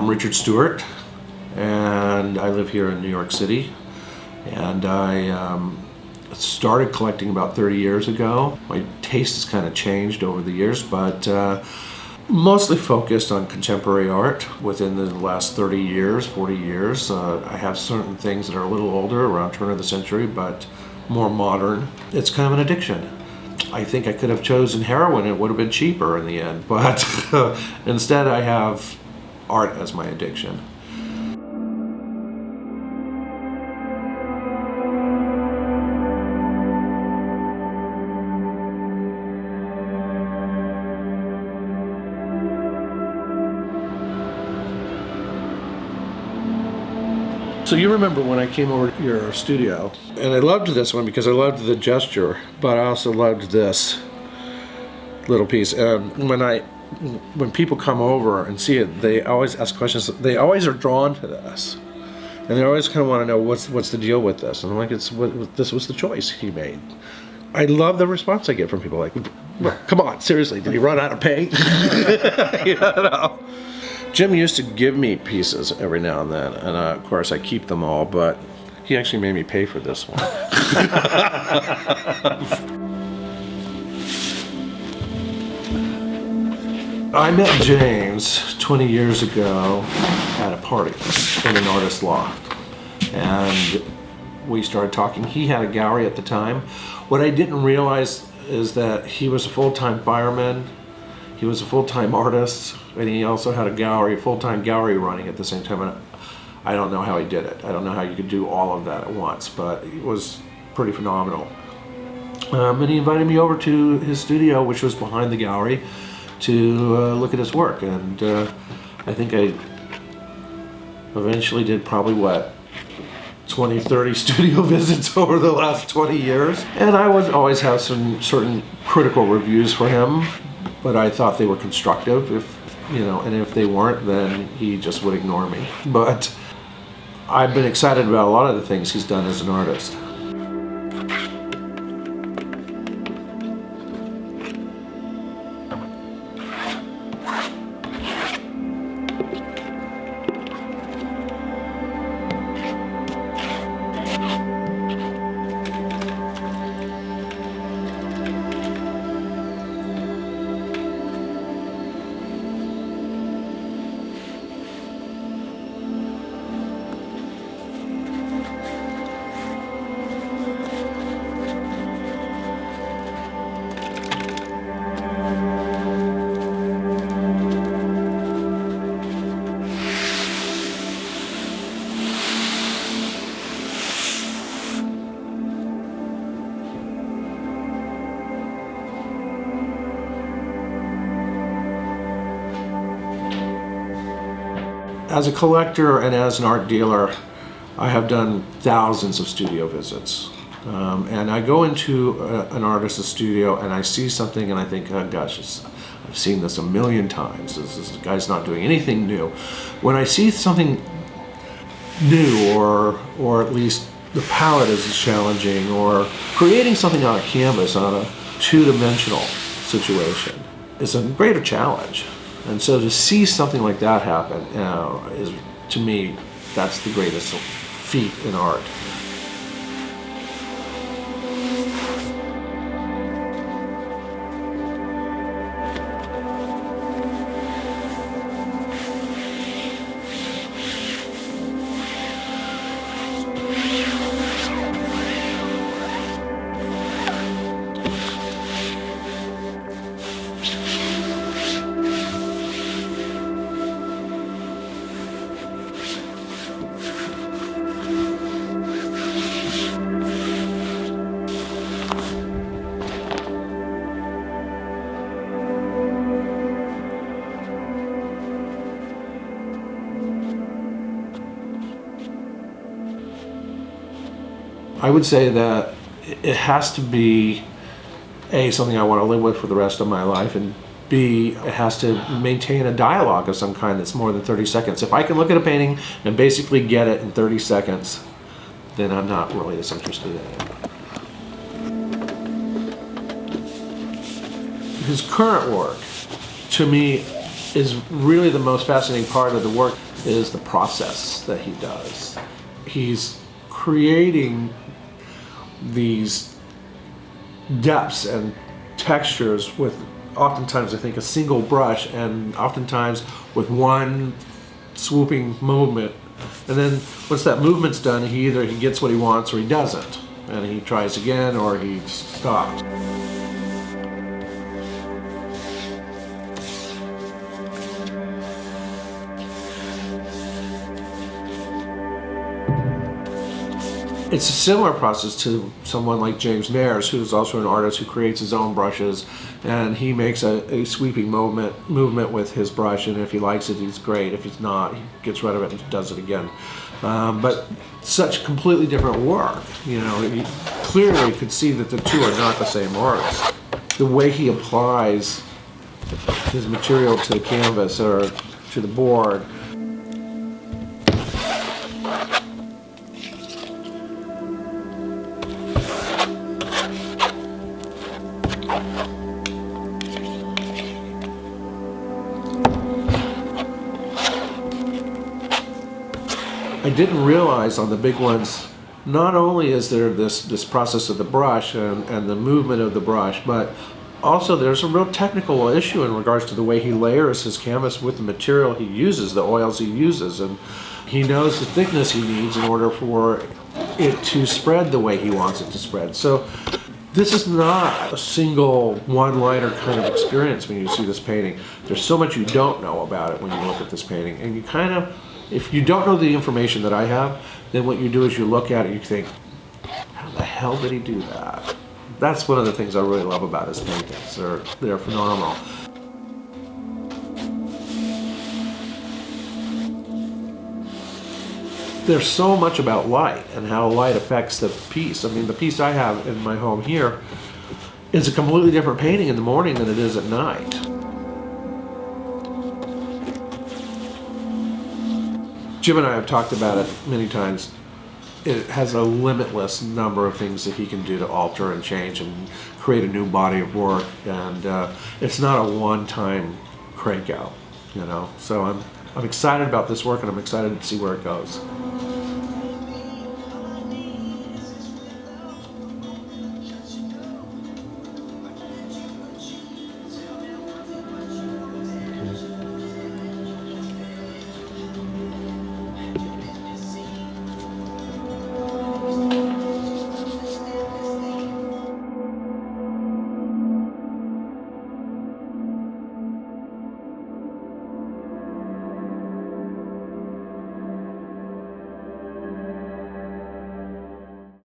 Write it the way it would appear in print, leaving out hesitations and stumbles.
I'm Richard Stewart, and I live here in New York City. And I started collecting about 30 years ago. My taste has kind of changed over the years, but mostly focused on contemporary art within the last 30 years, 40 years. I have certain things that are a little older, around turn of the century, but more modern. It's kind of an addiction. I think I could have chosen heroin, it would have been cheaper in the end, but instead I have art as my addiction. So you remember when I came over to your studio, and I loved this one because I loved the gesture, but I also loved this little piece. When people come over and see it, they always ask questions. They always are drawn to this, and they always kind of want to know what's the deal with this. And I'm like, this was the choice he made. I love the response I get from people like, come on, seriously, did he run out of paint? You know? Jim used to give me pieces every now and then, and of course I keep them all, but he actually made me pay for this one. I met James 20 years ago at a party in an artist loft, and we started talking. He had a gallery at the time. What I didn't realize is that he was a full-time fireman, he was a full-time artist, and he also had a gallery, a full-time gallery running at the same time. And I don't know how he did it. I don't know how you could do all of that at once, but it was pretty phenomenal. And he invited me over to his studio, which was behind the gallery, to look at his work. And I think I eventually did probably, 20, 30 studio visits over the last 20 years. And I would always have some certain critical reviews for him, but I thought they were constructive, and if they weren't, then he just would ignore me. But I've been excited about a lot of the things he's done as an artist. As a collector and as an art dealer, I have done thousands of studio visits. And I go into an artist's studio and I see something and I think, oh gosh, I've seen this a million times. This guy's not doing anything new. When I see something new, or at least the palette is challenging, or creating something on a canvas, on a two-dimensional situation, is a greater challenge. And so to see something like that happen, is, to me, that's the greatest feat in art. I would say that it has to be, A, something I want to live with for the rest of my life, and B, it has to maintain a dialogue of some kind that's more than 30 seconds. If I can look at a painting and basically get it in 30 seconds, then I'm not really as interested in it. His current work, to me, is really the most fascinating part of the work is the process that he does. He's creating these depths and textures with oftentimes I think a single brush, and oftentimes with one swooping movement. And then once that movement's done, he gets what he wants or he doesn't. And he tries again or he stops. It's a similar process to someone like James Mayers, who's also an artist who creates his own brushes, and he makes a sweeping movement with his brush, and if he likes it, he's great. If he's not, he gets rid of it and does it again. But such completely different work. You clearly could see that the two are not the same artist. The way he applies his material to the canvas or to the board. I didn't realize on the big ones, not only is there this process of the brush and the movement of the brush, but also there's a real technical issue in regards to the way he layers his canvas with the material he uses, the oils he uses, and he knows the thickness he needs in order for it to spread the way he wants it to spread. So this is not a single one-liner kind of experience when you see this painting. There's so much you don't know about it when you look at this painting, and you kind of, if you don't know the information that I have, then what you do is you look at it, you think, how the hell did he do that? That's one of the things I really love about his paintings. They're phenomenal. There's so much about light and how light affects the piece. I mean, the piece I have in my home here is a completely different painting in the morning than it is at night. Jim and I have talked about it many times. It has a limitless number of things that he can do to alter and change and create a new body of work, and it's not a one-time crank out, So I'm excited about this work, and I'm excited to see where it goes.